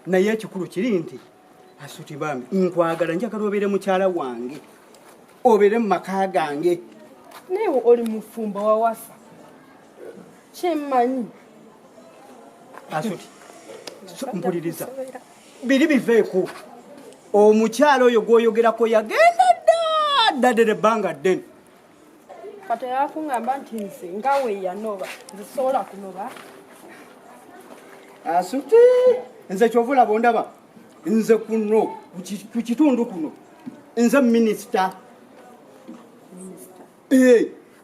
naye ekikulu kiri nti Asuti bambi nkwagala njagala obeere mukyala wange obeere mu maka gange. Newe oli mufumba wawasa kyemmanyi. Asuti mpuliriza biri biveeko omukyala oyo gw'oyogerako yagenda ddadde ebbanga ddene. Kati yakungamba nti nze nga we yanoba nze sobola kunoba. Asuti nze kyovula bondaba nze kuno ku kitundu kuno nze minisita.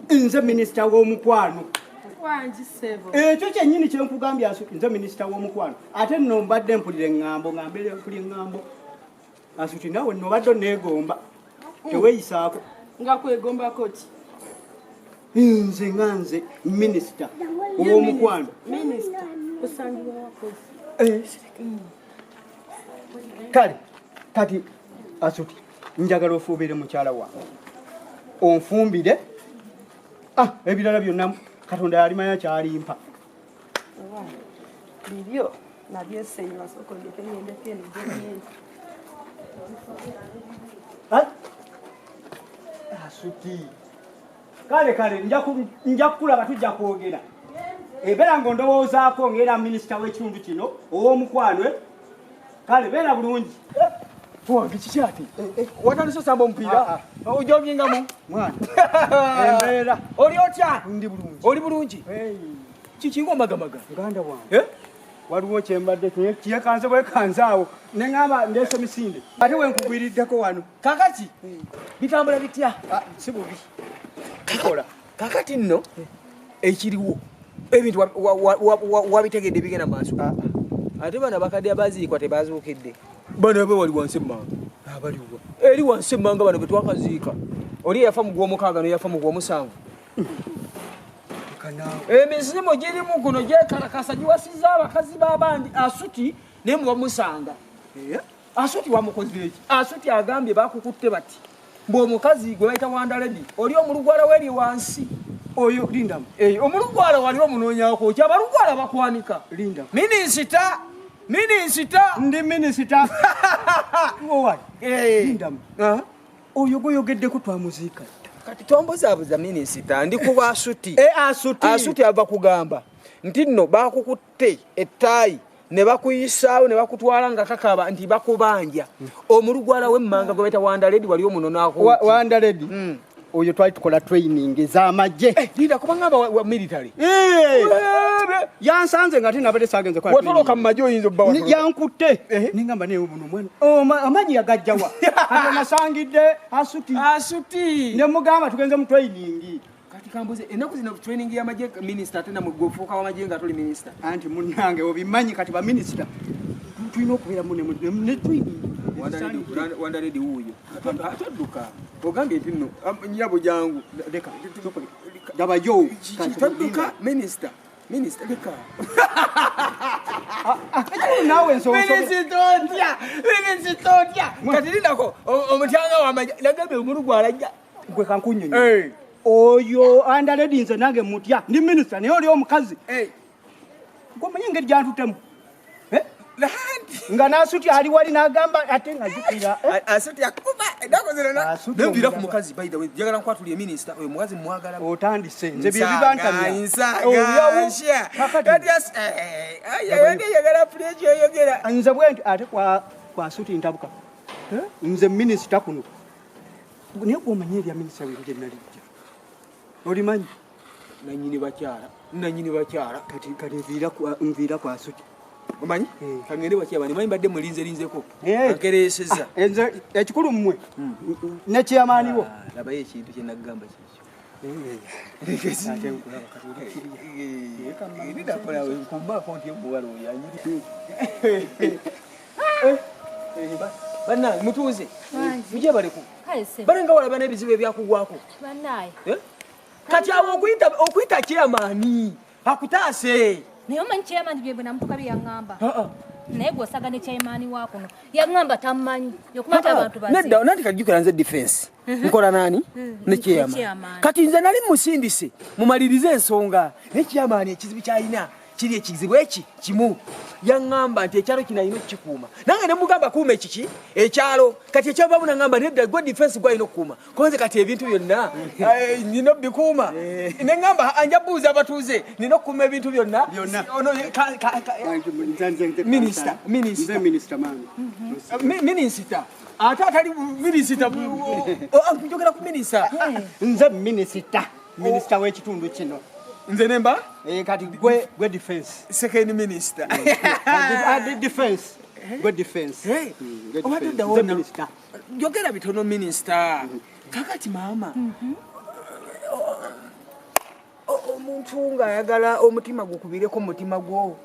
Nze minisita w'omukwano. Ekyo kyennyini kyenkugambye Asuti nze minisita w'omukwano ate nno mbadde mpulira eŋŋambo ngambere mpulira eŋŋambo. Asuti nawe nno obadde oneegomba teweeyisaako. Nga kwegombako ki? Nze nga nze minisita w'omukwano. Minisita kusangibwa wakozi. Kale kati Asuti njagala ofuubire mukyala wange onfumbire ebirala byonna Katonda yalimanya kyalimpa. Bibyo nabyo seyiwa soko ndekende Asuti kale nja kukulaba tujja kwogera ebeera ng'ondowoozaako ng'era minisita w'ekitundu kino ow'omukwano. Kale beera bulungi. Tuwange kikyati watandise osamba omupiira ojobyingamu mwana embeera oli otya? ndi bulungi. Oli bulungi? Kikinga omagamaga muganda wange waliwo kyembadde kiyekanze bwekanze awo neŋŋamba ndeese misinde ate wenkugwiriddeko wano. Kakati bitambula bitya? Si bubi kikola kakati nno ekiriwo ebintu wabitegedde bigenda maaso. Ate bana bakadde abaziikwa tebazuukedde. Bano be wali wansi emmanga. Abaliwo eri wansi emmanga bano be twakaziika. Oli yafa mu gw'omukaaga n'eyafa mu gw'omusanvu. Emizimu girimu guno gyekalakasa giwasizza abakazi b'abandi. Asuti naye mubamusanga. Asuti wamukozire ki? Asuti agambye bakukutte bati ng'omukazi gwe bayita Wandaledi oli omulugwala weri wansi. Oyo lindamu. Omulugwala wali omunoonyaako ki? Abalugwala bakwanika. Lindamu. Minisita. Ndi minisita. Owali. Lindamu. Oyo gweyogeddeko twamuziika. Kati tombozaabuza minisita ndi kuba Asuti. Asuti ava kugamba nti nno bakukutte ettaayi ne bakuyisaawo ne bakutwala nga kakaba nti bakubanja. Omulugwala w'emmanga gwe bayita Wandaledi wali omunonaako. Wandaledi oyo twali tukola training ez'amagye. Linda kubangamba wa military. Yansanze nga ate nabadde saagenze kwa training. Watoloka mu magye oyinza obba watoloka. Yankutte. Ningamba naye buno mwana. Amagye yagajjawa. Ate nasangidde Asuti. Ne mugamba tugenze mu training. Kati kambuze ennaku zino training y'amagye minisita ate namwe gwofuuka w'amagye nga toli minisita. Anti munnange obimanyi kati ba minisita tulina okubeera ne training. Wandaledi wuuyo atadduka ogambye nti nno nyabo jangu leka jabayo tadduka minisita leka nawe minisitotya kati lindako omutyanga wamanya nagambye omulugwala ajja gwe kankunyonyo oyo Wandaledi nze nange mutya ndi minisita naye oli omukazi gwomanyi engeri gyantutemu nga n'Asuti ali wali n'agamba ate nga jukira Asuti akuba ndakozerana nembira ku mukazi by the way jagala nkwatuliye minisita oyo mukazi mwagala otandise nze bye bibantamya kati yagala plejo yogera nze bwenti ate kwa Asuti ntabuka nze minisita kuno naye gw'omanyi erya minisita w'enje nalijja olimanyi nanyini bakyala kati nviira kwa Asuti omanyi kangende bakyabani manyi badde mulinzeko akereseza enze ekikulu mmwe ne kyamaani wo labayo ekintu kye nagamba bannange mutuuze mujye baleku balenga walaba n'ebizibu ebyakugwako kati awo okuyita kyamaani akutaase naye omanyi chairman bye namutuka byangamba naye gwosagane chairman wakuno yangamba tammanyi yokumata abantu bazi nedda nandi kajjukira nze defense nkola nani ne chairman kati nze nali musindise mumalirize ensonga ne chairman ekizibu kyalina kiri ekizibu eki kimu yaŋŋamba nti ekyalo kino alina okukikuuma nange ne mugamba kuuma ekiki ekyalo kati ekyavamu naŋŋamba nedda gwe defense gwalina okukuuma konze kati ebintu byonna nina obikuuma ne ŋŋamba anja buuza abatuuze nina okukuuma ebintu byonna minisita ate atali minisita njogera ku minisita nze minisita w'ekitundu kino nze nemba kati gwe defense second minister defense gwe defense obadde oddawo njogera bitono minisita kakati maama omuntu ng'ayagala omutima gukubireko omutima gwo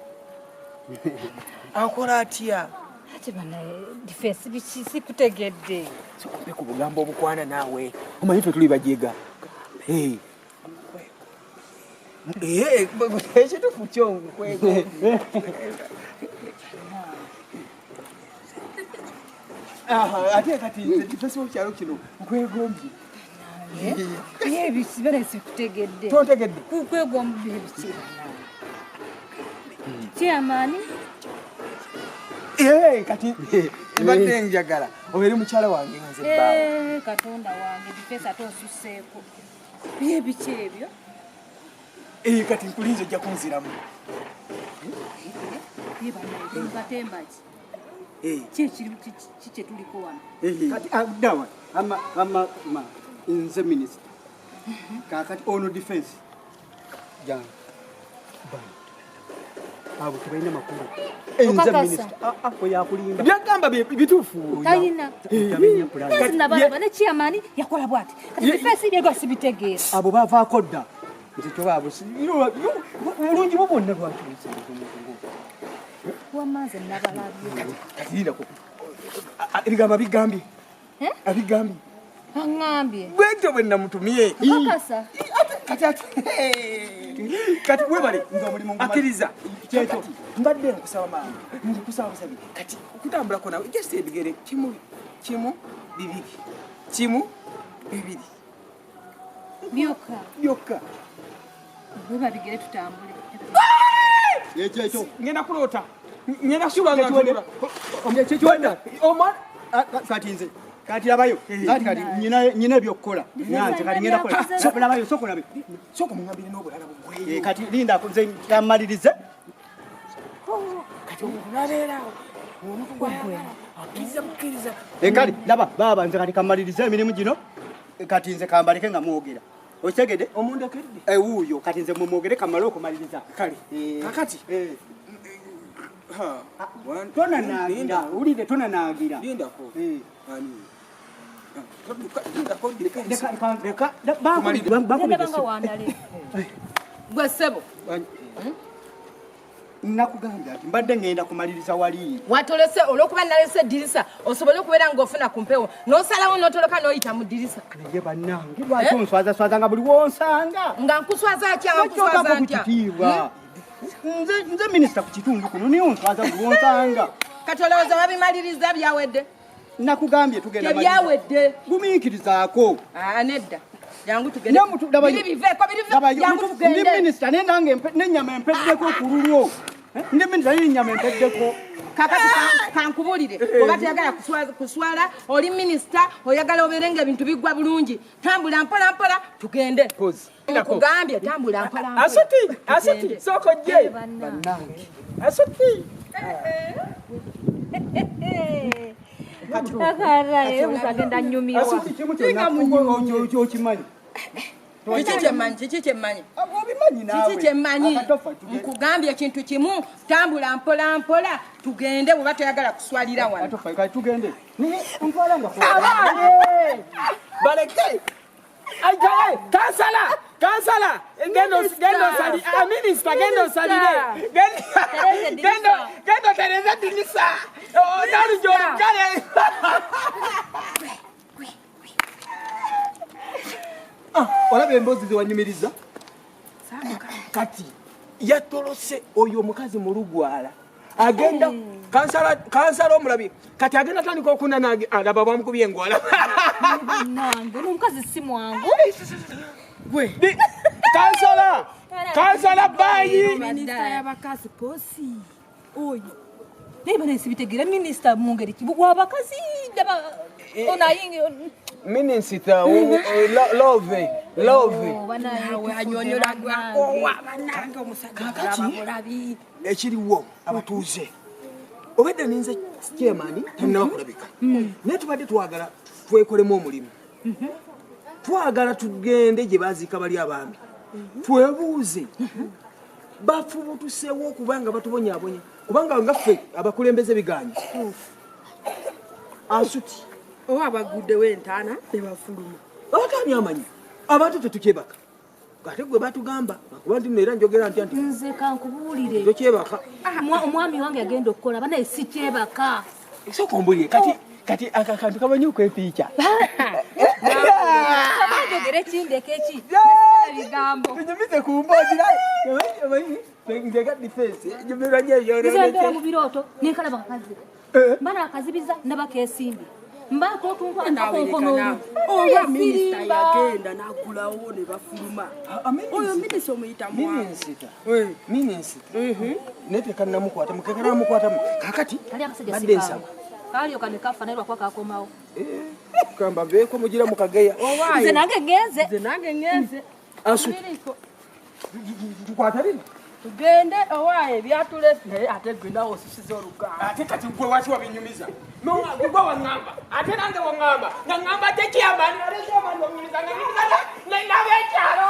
akola atya ate bana defense biki sikutegedde sokumpe ku bugambo obukwana naawe omanyi fe tuli bajiga ekitufu kyo nkwego ate kati defense w'ekyalo kino nkwegombye ebiki bana sikutegedde tontegedde kwegombye ebiki chairman kati mbadde njagala obeere mukyala wange nga nze bbaawe katonda wange defense ate osusseeko byebiki ebyo kati nkulinza ojja kunziramu batembaki kiki tuliko wano kati dawa ama nze minisita kakati ono defense jange abo tebalina makulu nze minisita oyakulimba byagamba bituufu talina ne chairman yakola bwati kati defense byego sibitegeera abo bavaako dda nze tobaabo bulungi bo bonna lwaki wamaze nabalabye katirindako ebigamba bigambye abigambye aŋŋambye bwentyo bwe namutumye kakasa kati webale akkiriza kyekyo mbadde nkusaba maama nkusaba busabi kati okutambulako nawe just ebigere kimu bibiri byokka bweba bigere tutambule ekyo ngenda kuloota ngenda kusuba nga ntuula omwana kati nze kati labayo kati nyina ebyokukola nanze kati ngenda kola labayo sokolabe soka mungambire n'obulala bugweyo kati linda nze kamalirize kati olabeerawo omuntu gwayagala akkiriza kali laba baba nze kati kamalirize emirimu gino kati nze kambaleke nga mwogera okitegedde omundekedde wuuyo kati nze mwogere kamale okumaliriza kale kakati tonanaagira ulire tonanaagira lindako gwe ssebo nakugambya nti mbadde ngenda kumaliriza wali watolese olwokuba nalese eddirisa osobole okubeera ng'ofuna ku mpewo n'osalawo n'otoloka n'oyita mu ddirisa naye bannange lwaki onswazaswaza nga buli wonsanga nga nkuswaza atya nga nkuswaza ntya kutiibwa nze minisita ku kitundu kuno niye onswaza buli wonsanga kati olowooza wabimaliriza byawedde nakugambye tugenda tebyawedde gumiikirizaako nedda jangu tugende biri biveeko jangu tugende ndi minisita naye nange n'ennyama empeddeko ku lulwo ndi minisita n'ennyama empeddeko kakati kankubulire oba teyagala kuswala oli minisita oyagala obeere nga ebintu biggwa bulungi tambula mpola mpola tugende nkugambye tambula mpola asuti soko jje asuti akaraye usagenda nyumirwa asuti kimu kyonna okimanyi kiki kyemmanyi obimanyi nawe kiki kyemmanyi nkugambye ekintu kimu tambula mpola mpola tugende bweba toyagala kuswalira wano tugende ntwalanga baleke ajaye kansala gendo sali minister gendo salire gendo tereza dinisa nani jori kale olaba emboozi zewanyumiriza kati yatolose oyo omukazi mulugwala agenda kansala omulabi kati agenda tandika okunana alaba bwamukubye engwala nange n'omukazi si mwangu kansala kansala bayi Minisita y'abakazi posi oyo naye bano sibitegera minisita mu ngeri ki w'abakazi onayingi minisita love nawe anyonyola gwakowa banange omusajja abamulabi ekiriwo abatuuze obedda ninze chairman tanaba kulabika naye tubadde twagala twekolemu omulimu twagala tugende gye baziika bali abaami twebuuze bafubutusewo okubanga batubonyaabonya kubanga ngaffe abakulembeze biganye asuti owa abaguddewo entaana ne bafuluma abataani amanyi abantu tetukyebaka ate gwe batugamba akuba nti neera njogera ntya nti nze kankubuulire tokyebaka omwami wange yagenda okukola banaye si kyebaka esooka ombulire kati akantu kamanyi okwepiica njogera ekindeko eki bigambo tunyumize ku mboogira njega difensi nyumirwa nzembera mu birooto nenkalaba akazi mba nakazibiza nabakesimbi mbako otunkwanakonkono owa minisita yagenda nagulawo ne bafuluma oyo minisita omuyita minisita naye tekannamukwata mukekanamukwatamu kakati badde nsaba kalio kane kafa naye lwakwa kakomawo kamba beeko mugira mukageya nze nange ngenze asuti tukwata bino tugende owaye ebyatulese naye ate gwendawo osisiza olugamba ate kati gwe waki wabinyumiza gwe waŋŋamba ate nange waŋŋamba nga ŋŋamba tekyamani alekyamani wamuliza nga nabekyalo